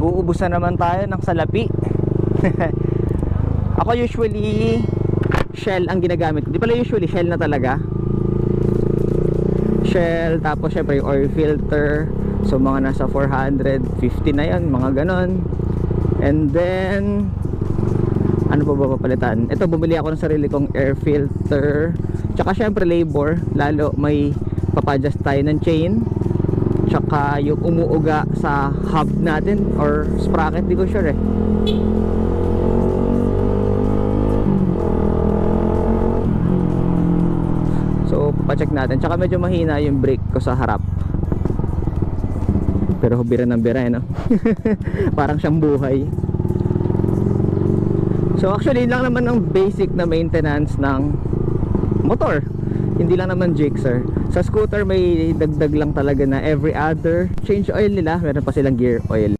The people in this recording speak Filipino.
Mag-uubos na naman tayo ng salapi. Ako usually Shell ang ginagamit. Di pala usually Shell na talaga. Shell, tapos syempre yung oil filter. So mga nasa 450 na yan, mga ganon. And then ano pa ba papalitan? Ito, bumili ako ng sarili kong air filter. Tsaka syempre labor, lalo may papadjust tayo ng chain. Tsaka yung umuuga sa hub natin or sprocket, di ko sure eh. So papacheck natin. Tsaka medyo mahina yung brake ko sa harap. Pero bira ng bira eh, no? Parang siyang buhay. So actually lang naman ang basic na maintenance ng motor. Hindi lang naman jigsaw. Sa scooter may dagdag lang talaga na every other change oil nila. Meron pa silang gear oil.